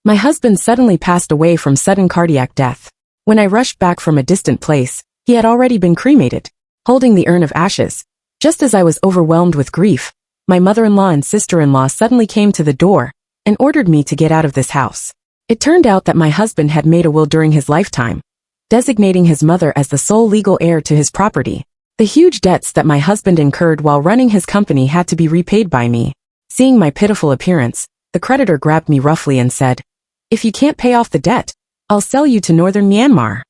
My husband suddenly passed away from sudden cardiac death. When I rushed back from a distant place, he had already been cremated, holding the urn of ashes. Just as I was overwhelmed with grief, my mother-in-law and sister-in-law suddenly came to the door and ordered me to get out of this house. It turned out that my husband had made a will during his lifetime, designating his mother as the sole legal heir to his property. The huge debts that my husband incurred while running his company had to be repaid by me. Seeing my pitiful appearance, the creditor grabbed me roughly and said, "If you can't pay off the debt, I'll sell you to northern Myanmar."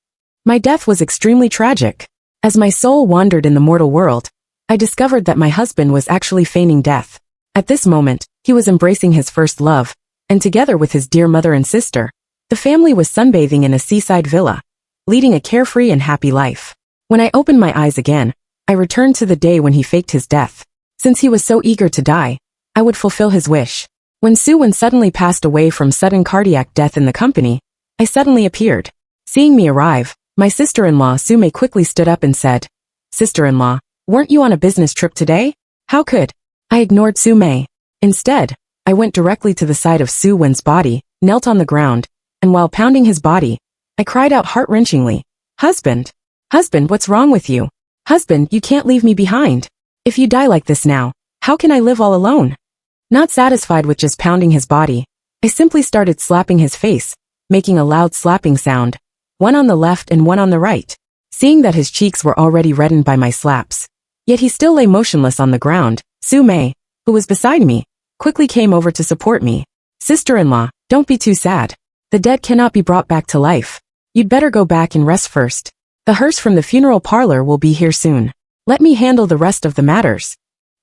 My death was extremely tragic. As my soul wandered in the mortal world, I discovered that my husband was actually feigning death. At this moment, he was embracing his first love, and together with his dear mother and sister, the family was sunbathing in a seaside villa, leading a carefree and happy life. When I opened my eyes again, I returned to the day when he faked his death. Since he was so eager to die, I would fulfill his wish. When Su Wen suddenly passed away from sudden cardiac death in the company, I suddenly appeared. Seeing me arrive, my sister-in-law Su Mei quickly stood up and said, "Sister-in-law, weren't you on a business trip today? How could?" I ignored Su Mei. Instead, I went directly to the side of Su Wen's body, knelt on the ground, and while pounding his body, I cried out heart-wrenchingly, "Husband! Husband, what's wrong with you? Husband, you can't leave me behind. If you die like this now, how can I live all alone?" Not satisfied with just pounding his body, I simply started slapping his face, making a loud slapping sound, one on the left and one on the right. Seeing that his cheeks were already reddened by my slaps, yet he still lay motionless on the ground, Su Mei, who was beside me, quickly came over to support me. "Sister-in-law, don't be too sad. The dead cannot be brought back to life. You'd better go back and rest first. The hearse from the funeral parlor will be here soon. Let me handle the rest of the matters."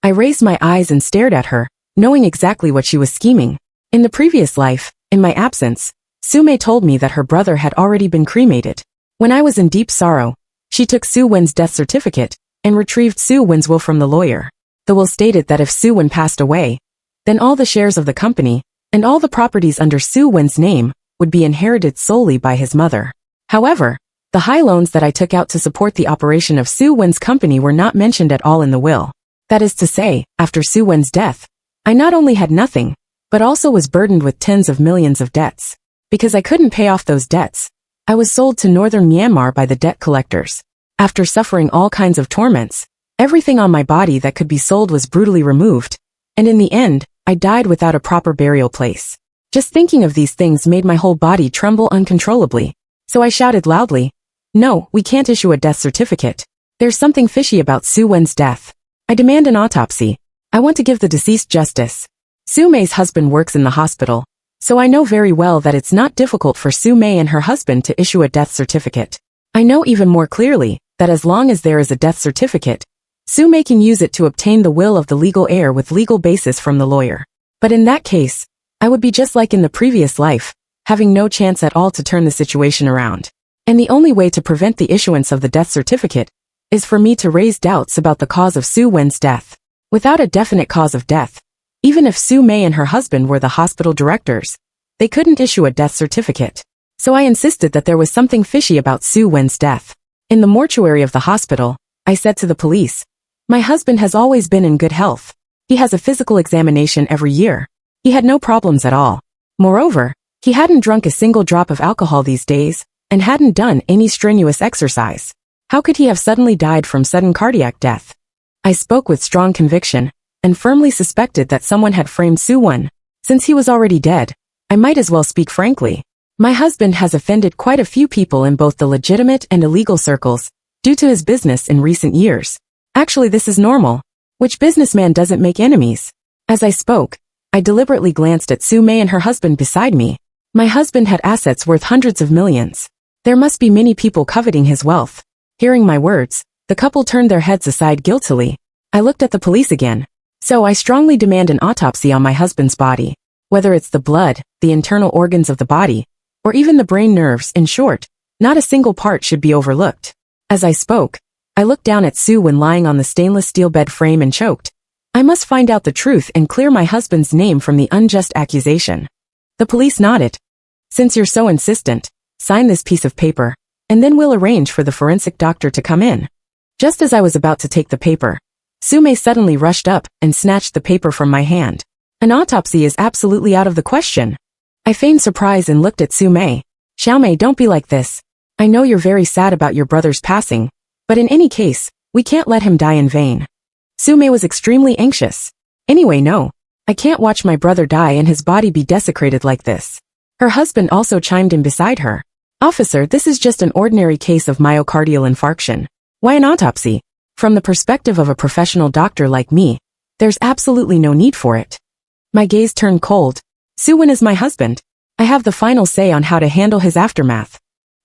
I raised my eyes and stared at her, knowing exactly what she was scheming. In the previous life, in my absence, Su Mei told me that her brother had already been cremated. When I was in deep sorrow, she took Su Wen's death certificate and retrieved Su Wen's will from the lawyer. The will stated that if Su Wen passed away, then all the shares of the company and all the properties under Su Wen's name would be inherited solely by his mother. However, the high loans that I took out to support the operation of Su Wen's company were not mentioned at all in the will. That is to say, after Su Wen's death, I not only had nothing, but also was burdened with tens of millions of debts. Because I couldn't pay off those debts, I was sold to northern Myanmar by the debt collectors. After suffering all kinds of torments, everything on my body that could be sold was brutally removed, and in the end, I died without a proper burial place. Just thinking of these things made my whole body tremble uncontrollably. So I shouted loudly, "No, we can't issue a death certificate. There's something fishy about Su Wen's death. I demand an autopsy. I want to give the deceased justice." Su Mei's husband works in the hospital, so I know very well that it's not difficult for Su Mei and her husband to issue a death certificate. I know even more clearly that as long as there is a death certificate, Su Mei can use it to obtain the will of the legal heir with legal basis from the lawyer. But in that case, I would be just like in the previous life, having no chance at all to turn the situation around. And the only way to prevent the issuance of the death certificate is for me to raise doubts about the cause of Su Wen's death. Without a definite cause of death, even if Su Mei and her husband were the hospital directors, they couldn't issue a death certificate. So I insisted that there was something fishy about Su Wen's death. In the mortuary of the hospital, I said to the police, "My husband has always been in good health. He has a physical examination every year. He had no problems at all. Moreover, he hadn't drunk a single drop of alcohol these days, and hadn't done any strenuous exercise. How could he have suddenly died from sudden cardiac death?" I spoke with strong conviction, and firmly suspected that someone had framed Su Wen. Since he was already dead, I might as well speak frankly. My husband has offended quite a few people in both the legitimate and illegal circles, due to his business in recent years. Actually, this is normal. Which businessman doesn't make enemies? As I spoke, I deliberately glanced at Su Mei and her husband beside me. My husband had assets worth hundreds of millions. There must be many people coveting his wealth. Hearing my words, the couple turned their heads aside guiltily. I looked at the police again. So I strongly demand an autopsy on my husband's body. Whether it's the blood, the internal organs of the body, or even the brain nerves, in short, not a single part should be overlooked. As I spoke, I looked down at Su Wen lying on the stainless steel bed frame and choked. I must find out the truth and clear my husband's name from the unjust accusation. The police nodded. "Since you're so insistent, sign this piece of paper, and then we'll arrange for the forensic doctor to come in." Just as I was about to take the paper, Su Mei suddenly rushed up and snatched the paper from my hand. "An autopsy is absolutely out of the question. I feigned surprise and looked at Su Mei. Xiaomei, don't be like this. I know you're very sad about your brother's passing, but in any case, we can't let him die in vain. Su Mei was extremely anxious. Anyway, no. I can't watch my brother die and his body be desecrated like this. Her husband also chimed in beside her. Officer, this is just an ordinary case of myocardial infarction. Why an autopsy? From the perspective of a professional doctor like me, there's absolutely no need for it. My gaze turned cold. Su Wen is my husband. I have the final say on how to handle his aftermath.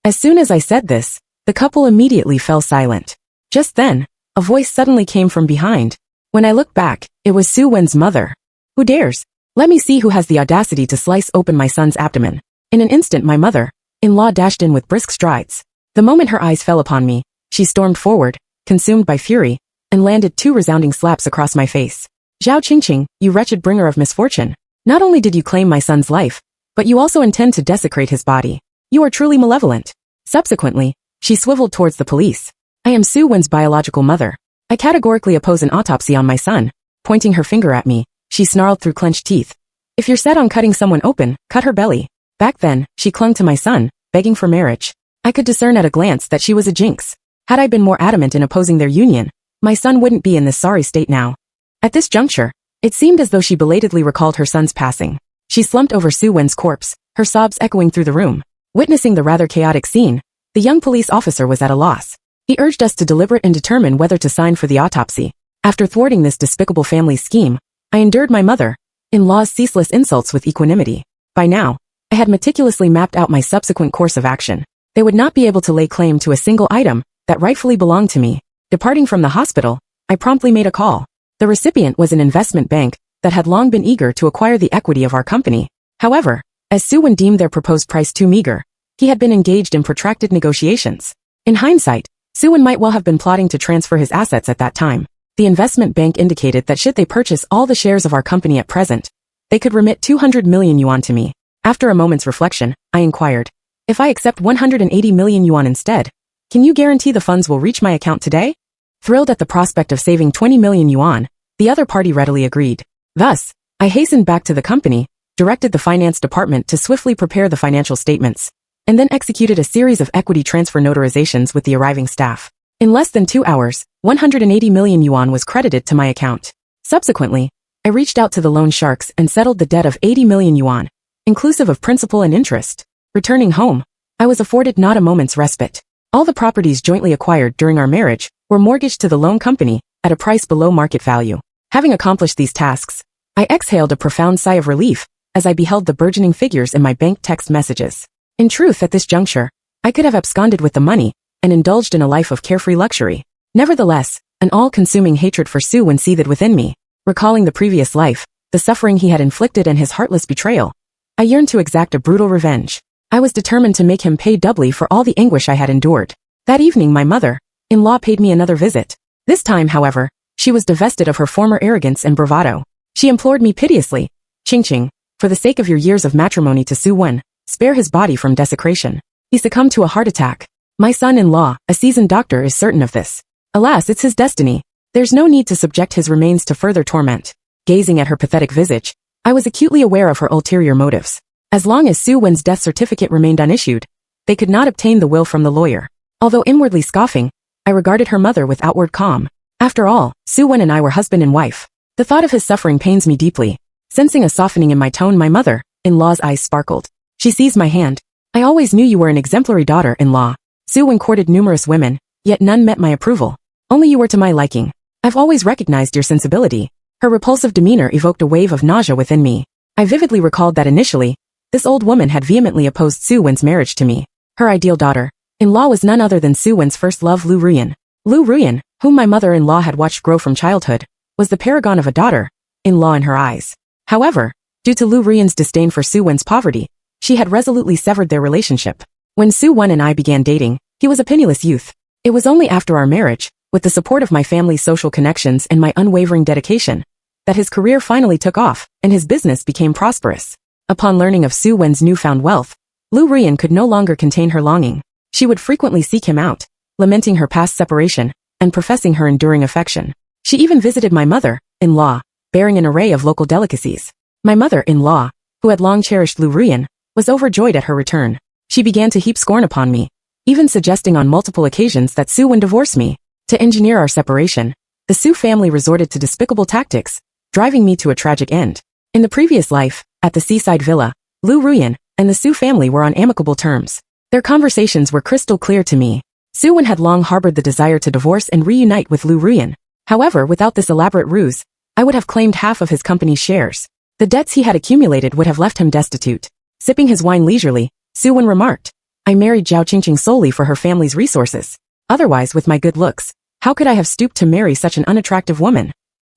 As soon as I said this, the couple immediately fell silent. Just then, a voice suddenly came from behind. When I looked back, it was Su Wen's mother. Who dares? Let me see who has the audacity to slice open my son's abdomen. In an instant my mother-in-law dashed in with brisk strides. The moment her eyes fell upon me, she stormed forward, consumed by fury, and landed 2 resounding slaps across my face. Zhao Qingqing, you wretched bringer of misfortune. Not only did you claim my son's life, but you also intend to desecrate his body. You are truly malevolent. Subsequently, she swiveled towards the police. I am Su Wen's biological mother. I categorically oppose an autopsy on my son. Pointing her finger at me, she snarled through clenched teeth. If you're set on cutting someone open, cut her belly. Back then, she clung to my son, begging for marriage. I could discern at a glance that she was a jinx. Had I been more adamant in opposing their union, my son wouldn't be in this sorry state now. At this juncture, it seemed as though she belatedly recalled her son's passing. She slumped over Su Wen's corpse, her sobs echoing through the room. Witnessing the rather chaotic scene, the young police officer was at a loss. He urged us to deliberate and determine whether to sign for the autopsy. After thwarting this despicable family scheme, I endured my mother-in-law's ceaseless insults with equanimity. By now, I had meticulously mapped out my subsequent course of action. They would not be able to lay claim to a single item that rightfully belonged to me. Departing from the hospital, I promptly made a call. The recipient was an investment bank that had long been eager to acquire the equity of our company. However, as Su Wen deemed their proposed price too meager, he had been engaged in protracted negotiations. In hindsight, Su Wen might well have been plotting to transfer his assets at that time. The investment bank indicated that should they purchase all the shares of our company at present, they could remit 200 million yuan to me. After a moment's reflection, I inquired, if I accept 180 million yuan instead, can you guarantee the funds will reach my account today? Thrilled at the prospect of saving 20 million yuan, the other party readily agreed. Thus, I hastened back to the company, directed the finance department to swiftly prepare the financial statements, and then executed a series of equity transfer notarizations with the arriving staff. In less than 2 hours, 180 million yuan was credited to my account. Subsequently, I reached out to the loan sharks and settled the debt of 80 million yuan, inclusive of principal and interest. Returning home, I was afforded not a moment's respite. All the properties jointly acquired during our marriage were mortgaged to the loan company at a price below market value. Having accomplished these tasks, I exhaled a profound sigh of relief as I beheld the burgeoning figures in my bank text messages. In truth, at this juncture, I could have absconded with the money and indulged in a life of carefree luxury. Nevertheless, an all-consuming hatred for Su Wen seethed within me. Recalling the previous life, the suffering he had inflicted and his heartless betrayal, I yearned to exact a brutal revenge. I was determined to make him pay doubly for all the anguish I had endured. That evening my mother-in-law paid me another visit. This time, however, she was divested of her former arrogance and bravado. She implored me piteously, Qingqing, for the sake of your years of matrimony to Su Wen, spare his body from desecration. He succumbed to a heart attack. My son-in-law, a seasoned doctor, is certain of this. Alas, it's his destiny. There's no need to subject his remains to further torment. Gazing at her pathetic visage, I was acutely aware of her ulterior motives. As long as Su Wen's death certificate remained unissued, they could not obtain the will from the lawyer. Although inwardly scoffing, I regarded her mother with outward calm. After all, Su Wen and I were husband and wife. The thought of his suffering pains me deeply. Sensing a softening in my tone, my mother-in-law's eyes sparkled. She seized my hand. I always knew you were an exemplary daughter-in-law. Su Wen courted numerous women, yet none met my approval. Only you were to my liking. I've always recognized your sensibility. Her repulsive demeanor evoked a wave of nausea within me. I vividly recalled that initially, this old woman had vehemently opposed Su Wen's marriage to me. Her ideal daughter-in-law was none other than Su Wen's first love, Lu Ruyan. Lu Ruyan, whom my mother-in-law had watched grow from childhood, was the paragon of a daughter-in-law in her eyes. However, due to Lu Ruyan's disdain for Su Wen's poverty, she had resolutely severed their relationship. When Su Wen and I began dating, he was a penniless youth. It was only after our marriage, with the support of my family's social connections and my unwavering dedication, that his career finally took off and his business became prosperous. Upon learning of Su Wen's newfound wealth, Lu Ruyan could no longer contain her longing. She would frequently seek him out, lamenting her past separation and professing her enduring affection. She even visited my mother-in-law, bearing an array of local delicacies. My mother-in-law, who had long cherished Lu Ruyan, was overjoyed at her return. She began to heap scorn upon me, even suggesting on multiple occasions that Su Wen divorce me. To engineer our separation, the Su family resorted to despicable tactics, driving me to a tragic end. In the previous life, at the seaside villa, Lu Ruyan and the Su family were on amicable terms. Their conversations were crystal clear to me. Su Wen had long harbored the desire to divorce and reunite with Lu Ruyan. However, without this elaborate ruse, I would have claimed half of his company's shares. The debts he had accumulated would have left him destitute. Sipping his wine leisurely, Su Wen remarked, "I married Zhao Qingqing solely for her family's resources. Otherwise, with my good looks, how could I have stooped to marry such an unattractive woman?"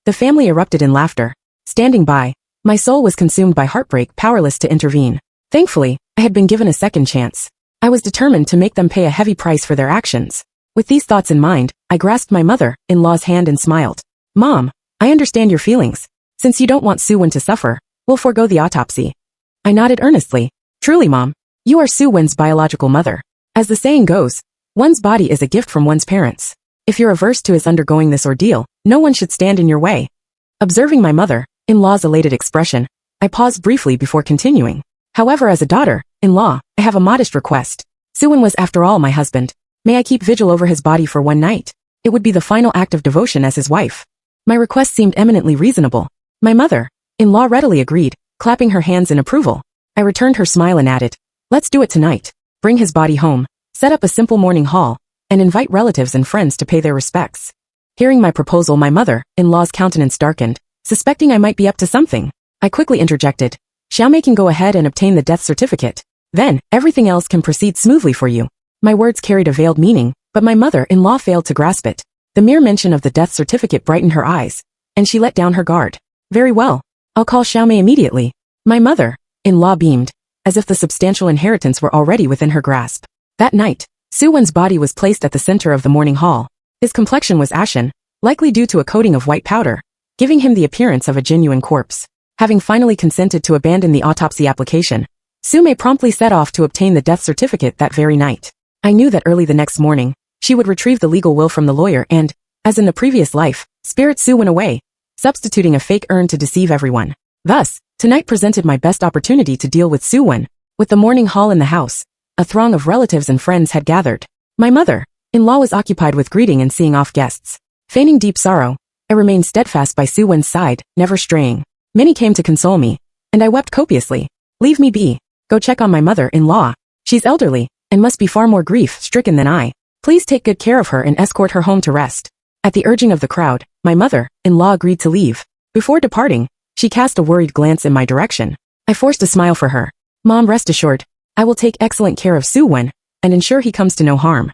The family erupted in laughter. Standing by, my soul was consumed by heartbreak, powerless to intervene. Thankfully, I had been given a second chance. I was determined to make them pay a heavy price for their actions. With these thoughts in mind, I grasped my mother-in-law's hand and smiled. "Mom, I understand your feelings. Since you don't want Su Wen to suffer, we'll forego the autopsy." I nodded earnestly. "Truly, Mom, you are Su Wen's biological mother. As the saying goes, one's body is a gift from one's parents. If you're averse to his undergoing this ordeal, no one should stand in your way." Observing my mother-in-law's elated expression, I paused briefly before continuing. "However, as a daughter-in-law, I have a modest request. Su Wen was after all my husband. May I keep vigil over his body for one night? It would be the final act of devotion as his wife." My request seemed eminently reasonable. My mother-in-law readily agreed, clapping her hands in approval. I returned her smile and added, "Let's do it tonight. Bring his body home, set up a simple mourning hall, and invite relatives and friends to pay their respects." Hearing my proposal, my mother-in-law's countenance darkened, suspecting I might be up to something. I quickly interjected, "Xiaomei can go ahead and obtain the death certificate. Then, everything else can proceed smoothly for you." My words carried a veiled meaning, but my mother-in-law failed to grasp it. The mere mention of the death certificate brightened her eyes, and she let down her guard. "Very well. I'll call Xiaomei immediately." My mother-in-law beamed, as if the substantial inheritance were already within her grasp. That night, Su Wen's body was placed at the center of the mourning hall. His complexion was ashen, likely due to a coating of white powder, giving him the appearance of a genuine corpse. Having finally consented to abandon the autopsy application, Su Mei promptly set off to obtain the death certificate that very night. I knew that early the next morning, she would retrieve the legal will from the lawyer and, as in the previous life, spirit Su Wen away, substituting a fake urn to deceive everyone. Thus, tonight presented my best opportunity to deal with Su Wen. With the mourning hall in the house, a throng of relatives and friends had gathered. My mother-in-law was occupied with greeting and seeing off guests. Feigning deep sorrow, I remained steadfast by Su Wen's side, never straying. Many came to console me, and I wept copiously. "Leave me be. Go check on my mother-in-law. She's elderly, and must be far more grief-stricken than I. Please take good care of her and escort her home to rest." At the urging of the crowd, my mother-in-law agreed to leave. Before departing, she cast a worried glance in my direction. I forced a smile for her. "Mom, rest assured, I will take excellent care of Su Wen, and ensure he comes to no harm."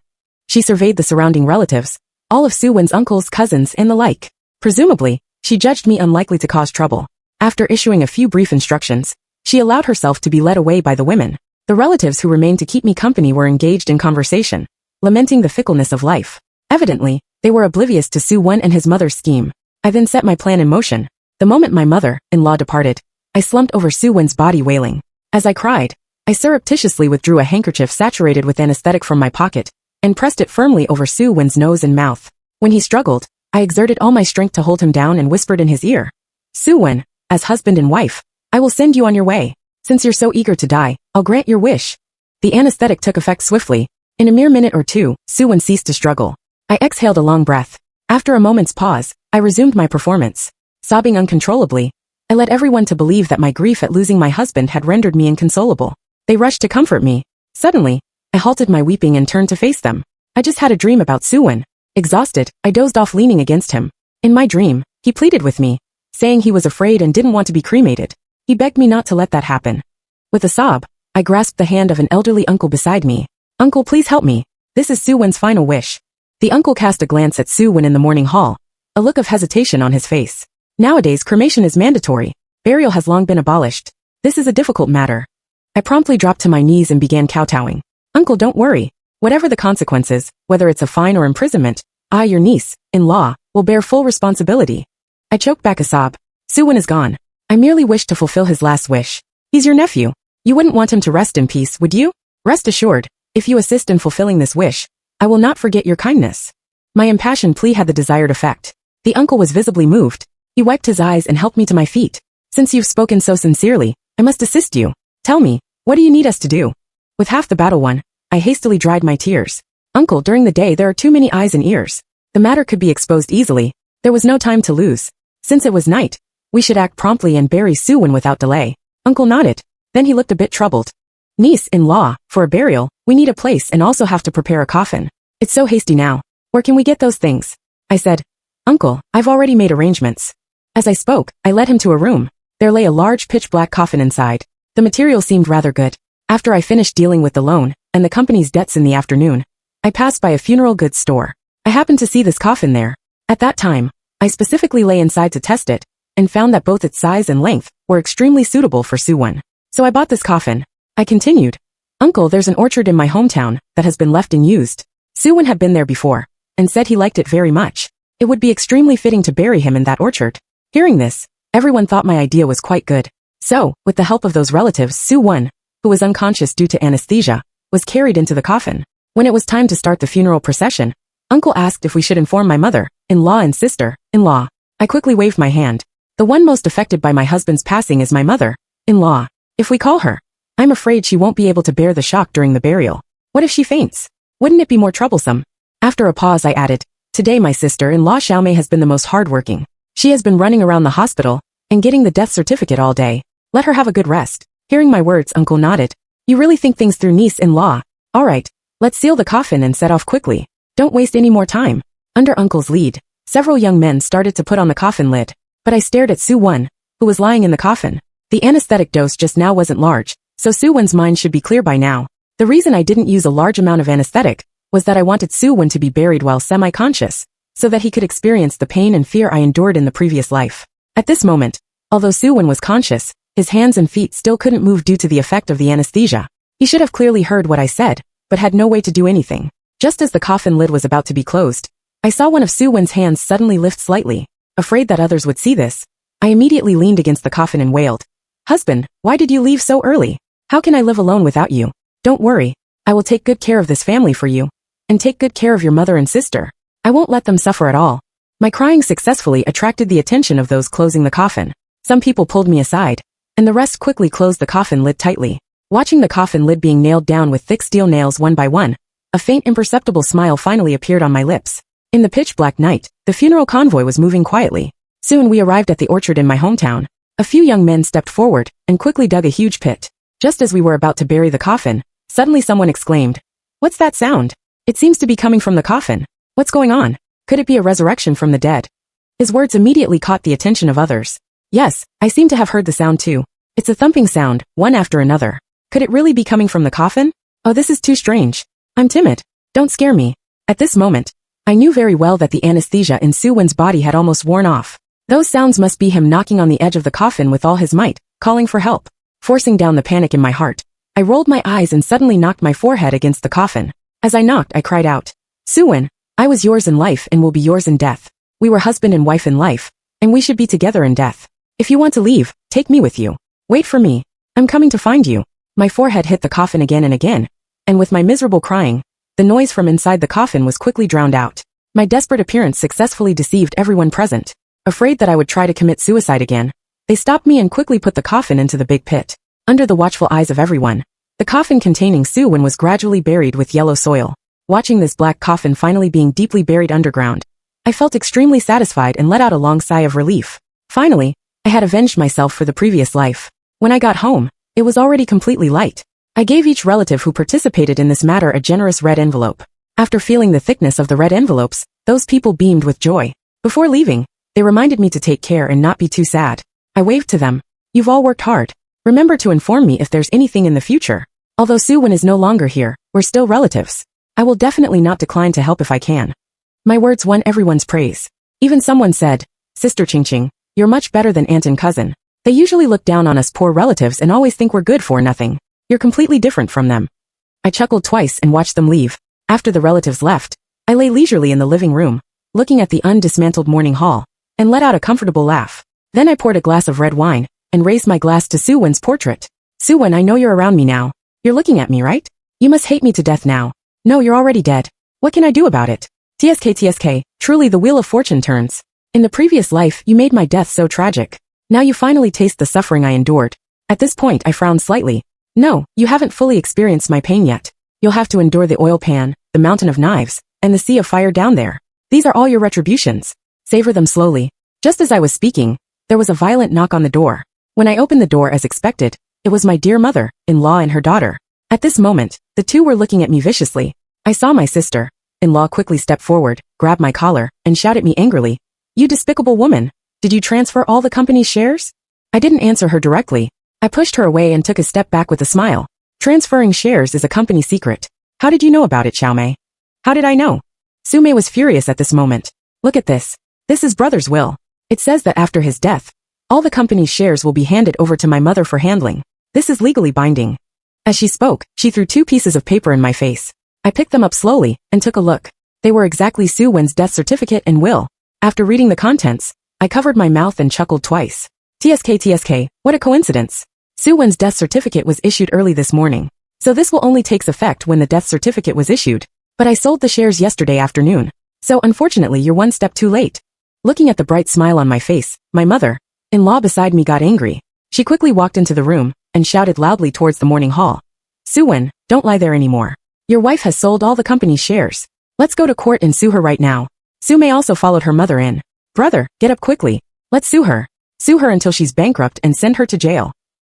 She surveyed the surrounding relatives, all of Su Wen's uncles, cousins, and the like. Presumably, she judged me unlikely to cause trouble. After issuing a few brief instructions, she allowed herself to be led away by the women. The relatives who remained to keep me company were engaged in conversation, lamenting the fickleness of life. Evidently, they were oblivious to Su Wen and his mother's scheme. I then set my plan in motion. The moment my mother-in-law departed, I slumped over Su Wen's body wailing. As I cried, I surreptitiously withdrew a handkerchief saturated with anesthetic from my pocket, and pressed it firmly over Su Wen's nose and mouth. When he struggled, I exerted all my strength to hold him down and whispered in his ear, "Su Wen, as husband and wife, I will send you on your way. Since you're so eager to die, I'll grant your wish." The anesthetic took effect swiftly. In a mere minute or two, Su Wen ceased to struggle. I exhaled a long breath. After a moment's pause, I resumed my performance. Sobbing uncontrollably, I led everyone to believe that my grief at losing my husband had rendered me inconsolable. They rushed to comfort me. Suddenly, I halted my weeping and turned to face them. I just had a dream about Su Wen. Exhausted, I dozed off leaning against him. In my dream, he pleaded with me, saying he was afraid and didn't want to be cremated. He begged me not to let that happen. With a sob, I grasped the hand of an elderly uncle beside me. "Uncle, please help me. This is Su Wen's final wish." The uncle cast a glance at Su Wen in the mourning hall, a look of hesitation on his face. Nowadays, cremation is mandatory. Burial has long been abolished. This is a difficult matter. I promptly dropped to my knees and began kowtowing. "Uncle, don't worry. Whatever the consequences, whether it's a fine or imprisonment, I, your niece-in-law, will bear full responsibility." I choked back a sob. "Su Wen is gone. I merely wished to fulfill his last wish. He's your nephew. You wouldn't want him to rest in peace, would you? Rest assured, if you assist in fulfilling this wish, I will not forget your kindness." My impassioned plea had the desired effect. The uncle was visibly moved. He wiped his eyes and helped me to my feet. "Since you've spoken so sincerely, I must assist you. Tell me, what do you need us to do? With half the battle won, I hastily dried my tears. Uncle, during the day there are too many eyes and ears. The matter could be exposed easily. There was no time to lose. Since it was night, we should act promptly and bury Suwon without delay. Uncle nodded. Then he looked a bit troubled. Niece-in-law, for a burial, we need a place and also have to prepare a coffin. It's so hasty now. Where can we get those things? I said. Uncle, I've already made arrangements. As I spoke, I led him to a room. There lay a large pitch-black coffin inside. The material seemed rather good. After I finished dealing with the loan and the company's debts in the afternoon, I passed by a funeral goods store. I happened to see this coffin there. At that time, I specifically lay inside to test it and found that both its size and length were extremely suitable for Suwon. So I bought this coffin. I continued. Uncle, there's an orchard in my hometown that has been left unused. Suwon had been there before and said he liked it very much. It would be extremely fitting to bury him in that orchard. Hearing this, everyone thought my idea was quite good. So, with the help of those relatives, Suwon, who was unconscious due to anesthesia, was carried into the coffin. When it was time to start the funeral procession, Uncle asked if we should inform my mother-in-law and sister-in-law. I quickly waved my hand. The one most affected by my husband's passing is my mother-in-law. If we call her, I'm afraid she won't be able to bear the shock during the burial. What if she faints? Wouldn't it be more troublesome? After a pause I added, today my sister-in-law Xiaomei has been the most hardworking. She has been running around the hospital and getting the death certificate all day. Let her have a good rest. Hearing my words, Uncle nodded. You really think things through, niece-in-law. All right, let's seal the coffin and set off quickly. Don't waste any more time. Under Uncle's lead, several young men started to put on the coffin lid, but I stared at Suwon, who was lying in the coffin. The anesthetic dose just now wasn't large, so Suwon's mind should be clear by now. The reason I didn't use a large amount of anesthetic was that I wanted Suwon to be buried while semi-conscious, so that he could experience the pain and fear I endured in the previous life. At this moment, although Suwon was conscious, his hands and feet still couldn't move due to the effect of the anesthesia. He should have clearly heard what I said, but had no way to do anything. Just as the coffin lid was about to be closed, I saw one of Suwon's hands suddenly lift slightly. Afraid that others would see this, I immediately leaned against the coffin and wailed. Husband, why did you leave so early? How can I live alone without you? Don't worry, I will take good care of this family for you. And take good care of your mother and sister. I won't let them suffer at all. My crying successfully attracted the attention of those closing the coffin. Some people pulled me aside, and the rest quickly closed the coffin lid tightly. Watching the coffin lid being nailed down with thick steel nails one by one, a faint imperceptible smile finally appeared on my lips. In the pitch-black night, the funeral convoy was moving quietly. Soon we arrived at the orchard in my hometown. A few young men stepped forward and quickly dug a huge pit. Just as we were about to bury the coffin, suddenly someone exclaimed, "What's that sound? It seems to be coming from the coffin. What's going on? Could it be a resurrection from the dead?" His words immediately caught the attention of others. Yes, I seem to have heard the sound too. It's a thumping sound, one after another. Could it really be coming from the coffin? Oh, this is too strange. I'm timid. Don't scare me. At this moment, I knew very well that the anesthesia in Suwon's body had almost worn off. Those sounds must be him knocking on the edge of the coffin with all his might, calling for help. Forcing down the panic in my heart, I rolled my eyes and suddenly knocked my forehead against the coffin. As I knocked, I cried out, "Suwon, I was yours in life and will be yours in death. We were husband and wife in life, and we should be together in death. If you want to leave, take me with you. Wait for me. I'm coming to find you." My forehead hit the coffin again and again, and with my miserable crying, the noise from inside the coffin was quickly drowned out. My desperate appearance successfully deceived everyone present. Afraid that I would try to commit suicide again, they stopped me and quickly put the coffin into the big pit. Under the watchful eyes of everyone, the coffin containing Suwon was gradually buried with yellow soil. Watching this black coffin finally being deeply buried underground, I felt extremely satisfied and let out a long sigh of relief. Finally, I had avenged myself for the previous life. When I got home, it was already completely light. I gave each relative who participated in this matter a generous red envelope. After feeling the thickness of the red envelopes, those people beamed with joy. Before leaving, they reminded me to take care and not be too sad. I waved to them. You've all worked hard. Remember to inform me if there's anything in the future. Although Suwon is no longer here, we're still relatives. I will definitely not decline to help if I can. My words won everyone's praise. Even someone said, "Sister Chingching, you're much better than aunt and cousin. They usually look down on us poor relatives and always think we're good for nothing. You're completely different from them." I chuckled twice and watched them leave. After the relatives left, I lay leisurely in the living room, looking at the undismantled morning hall, and let out a comfortable laugh. Then I poured a glass of red wine and raised my glass to Suwon's portrait. "Suwon, I know you're around me now. You're looking at me, right? You must hate me to death now. No, you're already dead. What can I do about it? TSK, truly the wheel of fortune turns. In the previous life, you made my death so tragic. Now you finally taste the suffering I endured. At this point I frowned slightly. No, you haven't fully experienced my pain yet. You'll have to endure the oil pan, the mountain of knives, and the sea of fire down there. These are all your retributions. Savor them slowly. Just as I was speaking, there was a violent knock on the door. When I opened the door as expected, it was my dear mother-in-law and her daughter. At this moment, the two were looking at me viciously. I saw my sister-in-law quickly step forward, grab my collar, and shout at me angrily. You despicable woman! Did you transfer all the company's shares? I didn't answer her directly. I pushed her away and took a step back with a smile. Transferring shares is a company secret. How did you know about it, Xiaomei? How did I know? Sumei was furious at this moment. Look at this. This is brother's will. It says that after his death, all the company's shares will be handed over to my mother for handling. This is legally binding. As she spoke, she threw 2 pieces of paper in my face. I picked them up slowly and took a look. They were exactly Su Wen's death certificate and will. After reading the contents, I covered my mouth and chuckled twice. TSK, what a coincidence. Su Wen's death certificate was issued early this morning. So this will only take effect when the death certificate was issued. But I sold the shares yesterday afternoon. So unfortunately you're one step too late. Looking at the bright smile on my face, my mother-in-law beside me got angry. She quickly walked into the room and shouted loudly towards the morning hall. Su Wen, don't lie there anymore. Your wife has sold all the company's shares. Let's go to court and sue her right now. Sumei also followed her mother in. Brother, get up quickly. Let's sue her. Sue her until she's bankrupt and send her to jail.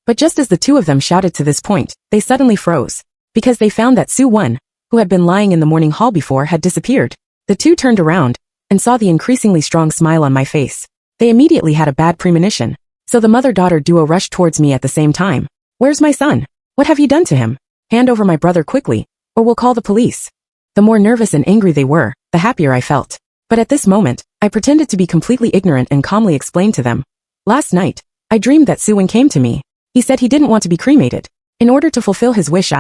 But just as the two of them shouted to this point, they suddenly froze. Because they found that Su Wen, who had been lying in the morning hall before, had disappeared. The two turned around and saw the increasingly strong smile on my face. They immediately had a bad premonition. So the mother-daughter duo rushed towards me at the same time. Where's my son? What have you done to him? Hand over my brother quickly, or we'll call the police. The more nervous and angry they were, the happier I felt. But at this moment, I pretended to be completely ignorant and calmly explained to them. Last night, I dreamed that Su Wen came to me. He said he didn't want to be cremated. In order to fulfill his wish,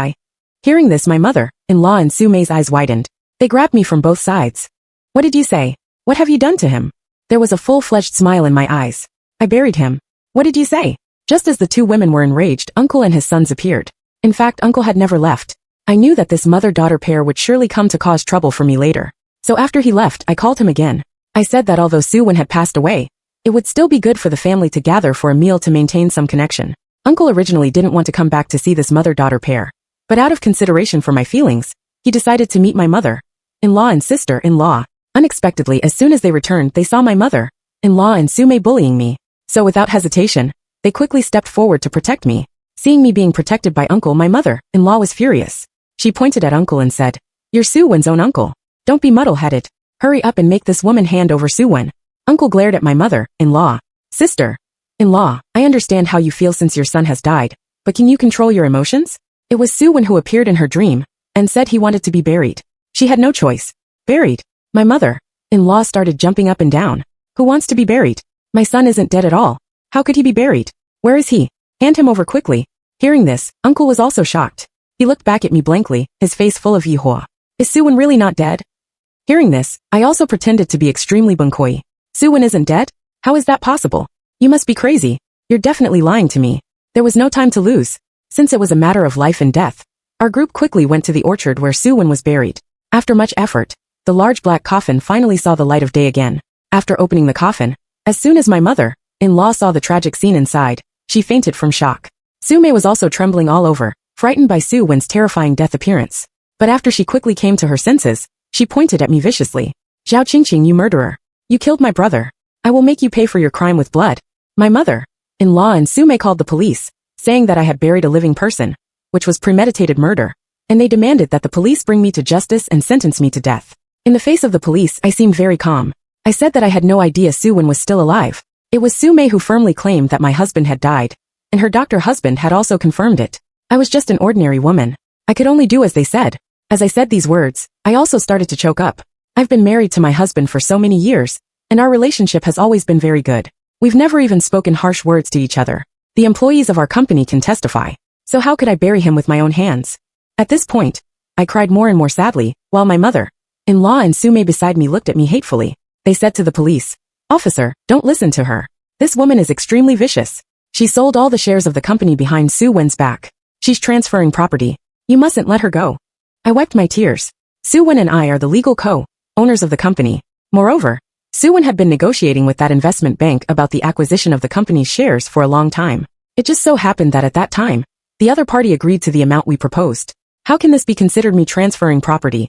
Hearing this, my mother-in-law and Su Mei's eyes widened. They grabbed me from both sides. What did you say? What have you done to him? There was a full-fledged smile in my eyes. I buried him. What did you say? Just as the two women were enraged, Uncle and his sons appeared. In fact, Uncle had never left. I knew that this mother-daughter pair would surely come to cause trouble for me later. So after he left, I called him again. I said that although Su Wen had passed away, it would still be good for the family to gather for a meal to maintain some connection. Uncle originally didn't want to come back to see this mother-daughter pair. But out of consideration for my feelings, he decided to meet my mother-in-law and sister-in-law. Unexpectedly, as soon as they returned, they saw my mother-in-law and Sumei bullying me. So without hesitation, they quickly stepped forward to protect me. Seeing me being protected by Uncle, my mother-in-law was furious. She pointed at Uncle and said, "You're Su Wen's own uncle. Don't be muddle-headed. Hurry up and make this woman hand over Su Wen." Uncle glared at my mother-in-law. "Sister-in-law, I understand how you feel since your son has died, but can you control your emotions? It was Su Wen who appeared in her dream and said he wanted to be buried. She had no choice. Buried?" My mother-in-law started jumping up and down. "Who wants to be buried? My son isn't dead at all. How could he be buried? Where is he? Hand him over quickly." Hearing this, Uncle was also shocked. He looked back at me blankly, his face full of yihua. Is Su Wen really not dead? Hearing this, I also pretended to be extremely bunkoi. Su Wen isn't dead? How is that possible? You must be crazy. You're definitely lying to me. There was no time to lose. Since it was a matter of life and death, our group quickly went to the orchard where Su Wen was buried. After much effort, the large black coffin finally saw the light of day again. After opening the coffin, as soon as my mother-in-law saw the tragic scene inside, she fainted from shock. Sumei was also trembling all over, frightened by Su Wen's terrifying death appearance. But after she quickly came to her senses, she pointed at me viciously. "Zhao Qingqing, you murderer. You killed my brother. I will make you pay for your crime with blood." My mother-in-law and Sumei called the police, saying that I had buried a living person, which was premeditated murder, and they demanded that the police bring me to justice and sentence me to death. In the face of the police, I seemed very calm. I said that I had no idea Su Wen was still alive. It was Sumei who firmly claimed that my husband had died, and her doctor husband had also confirmed it. I was just an ordinary woman. I could only do as they said. As I said these words, I also started to choke up. I've been married to my husband for so many years, and our relationship has always been very good. We've never even spoken harsh words to each other. The employees of our company can testify. So how could I bury him with my own hands? At this point, I cried more and more sadly, while my mother-in-law and Sumei beside me looked at me hatefully. They said to the police, "Officer, don't listen to her. This woman is extremely vicious. She sold all the shares of the company behind Su Wen's back. She's transferring property. You mustn't let her go." I wiped my tears. Su Wen and I are the legal co-owners of the company. Moreover, Su Wen had been negotiating with that investment bank about the acquisition of the company's shares for a long time. It just so happened that at that time, the other party agreed to the amount we proposed. How can this be considered me transferring property?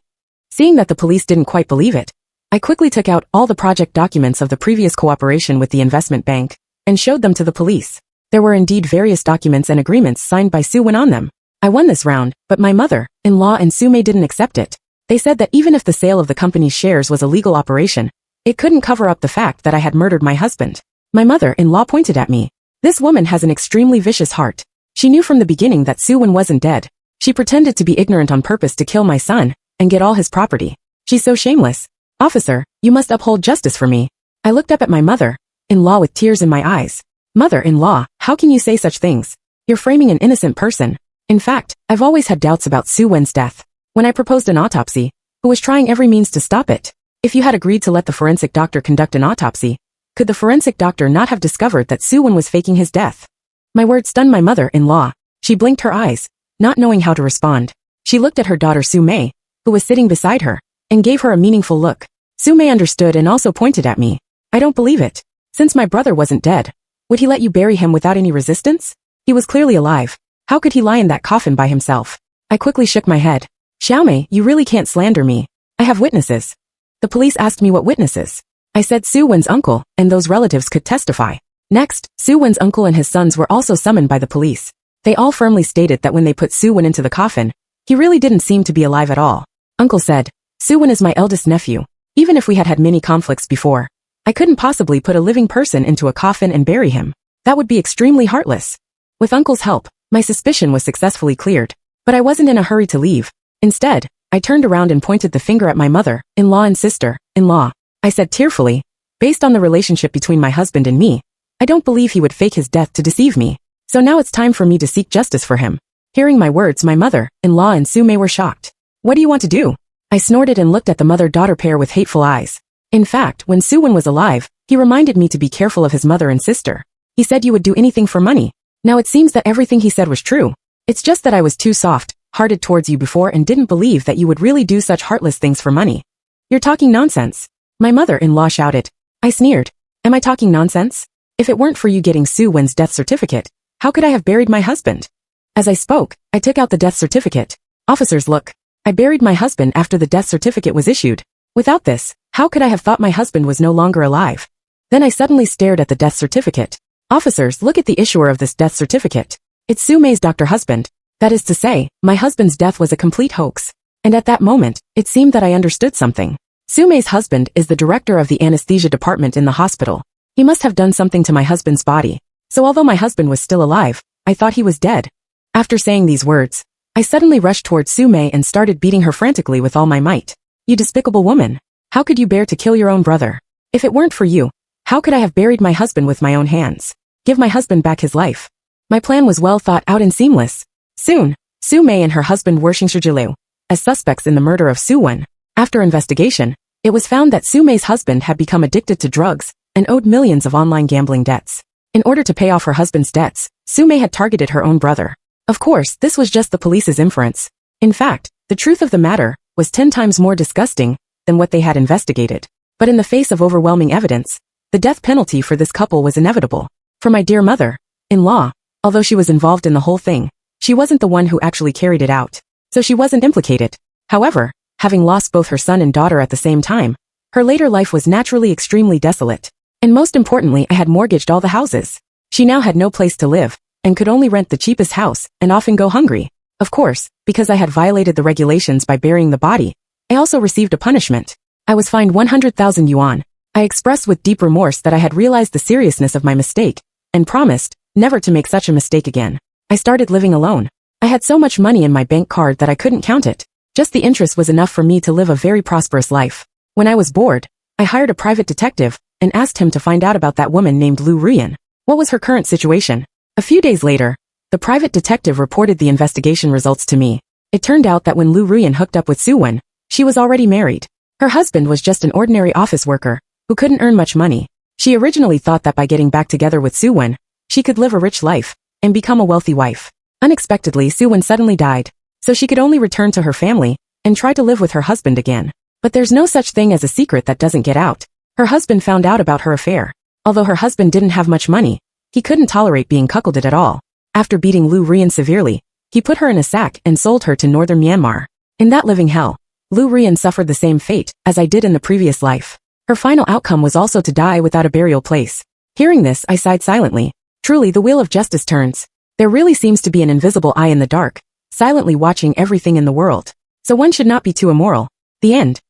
Seeing that the police didn't quite believe it, I quickly took out all the project documents of the previous cooperation with the investment bank and showed them to the police. There were indeed various documents and agreements signed by Sue Wen on them. I won this round, but my mother-in-law and Sue Mei didn't accept it. They said that even if the sale of the company's shares was a legal operation, it couldn't cover up the fact that I had murdered my husband. My mother-in-law pointed at me. This woman has an extremely vicious heart. She knew from the beginning that Sue Wen wasn't dead. She pretended to be ignorant on purpose to kill my son and get all his property. She's so shameless. Officer, you must uphold justice for me. I looked up at my mother-in-law with tears in my eyes. Mother-in-law, how can you say such things? You're framing an innocent person. In fact, I've always had doubts about Sue Wen's death. When I proposed an autopsy, who was trying every means to stop it? If you had agreed to let the forensic doctor conduct an autopsy, could the forensic doctor not have discovered that Sue Wen was faking his death? My words stunned my mother-in-law. She blinked her eyes, not knowing how to respond. She looked at her daughter Sue Mei, who was sitting beside her, and gave her a meaningful look. Sue Mei understood and also pointed at me. I don't believe it. Since my brother wasn't dead, would he let you bury him without any resistance? He was clearly alive. How could he lie in that coffin by himself? I quickly shook my head. Xiaomei, you really can't slander me. I have witnesses. The police asked me what witnesses. I said Sue Wen's uncle and those relatives could testify. Next, Sue Wen's uncle and his sons were also summoned by the police. They all firmly stated that when they put Sue Wen into the coffin, he really didn't seem to be alive at all. Uncle said, Sue Wen is my eldest nephew. Even if we had had many conflicts before, I couldn't possibly put a living person into a coffin and bury him. That would be extremely heartless. With Uncle's help, my suspicion was successfully cleared. But I wasn't in a hurry to leave. Instead, I turned around and pointed the finger at my mother-in-law and sister-in-law. I said tearfully, based on the relationship between my husband and me, I don't believe he would fake his death to deceive me. So now it's time for me to seek justice for him. Hearing my words, my mother-in-law and Sue Mei were shocked. What do you want to do? I snorted and looked at the mother-daughter pair with hateful eyes. In fact, when Sue Wen was alive, he reminded me to be careful of his mother and sister. He said you would do anything for money. Now it seems that everything he said was true. It's just that I was too soft-hearted towards you before and didn't believe that you would really do such heartless things for money. You're talking nonsense. My mother-in-law shouted. I sneered. Am I talking nonsense? If it weren't for you getting Sue Wen's death certificate, how could I have buried my husband? As I spoke, I took out the death certificate. Officers, look. I buried my husband after the death certificate was issued. Without this, how could I have thought my husband was no longer alive? Then I suddenly stared at the death certificate. Officers, look at the issuer of this death certificate. It's Sue Mei's doctor husband. That is to say, my husband's death was a complete hoax. And at that moment, it seemed that I understood something. Sue Mei's husband is the director of the anesthesia department in the hospital. He must have done something to my husband's body. So although my husband was still alive, I thought he was dead. After saying these words, I suddenly rushed towards Sue Mei and started beating her frantically with all my might. You despicable woman. How could you bear to kill your own brother? If it weren't for you, how could I have buried my husband with my own hands? Give my husband back his life. My plan was well thought out and seamless. Soon, Sue Mei and her husband were Xingshi as suspects in the murder of Sue Wen. After investigation, it was found that Sue Mei's husband had become addicted to drugs and owed millions of online gambling debts. In order to pay off her husband's debts, Sue Mei had targeted her own brother. Of course, this was just the police's inference. In fact, the truth of the matter was 10 times more disgusting than what they had investigated. But in the face of overwhelming evidence, the death penalty for this couple was inevitable. For my dear mother-in-law, although she was involved in the whole thing, she wasn't the one who actually carried it out. So she wasn't implicated. However, having lost both her son and daughter at the same time, her later life was naturally extremely desolate. And most importantly, I had mortgaged all the houses. She now had no place to live, and could only rent the cheapest house, and often go hungry. Of course, because I had violated the regulations by burying the body, I also received a punishment. I was fined 100,000 yuan. I expressed with deep remorse that I had realized the seriousness of my mistake, and promised never to make such a mistake again. I started living alone. I had so much money in my bank card that I couldn't count it. Just the interest was enough for me to live a very prosperous life. When I was bored, I hired a private detective and asked him to find out about that woman named Lu Ruyan. What was her current situation? A few days later, the private detective reported the investigation results to me. It turned out that when Lu Ruyan hooked up with Sue Wen, she was already married. Her husband was just an ordinary office worker who couldn't earn much money. She originally thought that by getting back together with Sue Wen, she could live a rich life and become a wealthy wife. Unexpectedly, Sue Wen suddenly died, so she could only return to her family and try to live with her husband again. But there's no such thing as a secret that doesn't get out. Her husband found out about her affair. Although her husband didn't have much money, He couldn't tolerate being cuckolded at all. After beating Lu Rian severely, he put her in a sack and sold her to northern Myanmar. In that living hell, Lu Rian suffered the same fate as I did in the previous life. Her final outcome was also to die without a burial place. Hearing this, I sighed silently. Truly, the wheel of justice turns. There really seems to be an invisible eye in the dark, silently watching everything in the world. So one should not be too immoral. The end.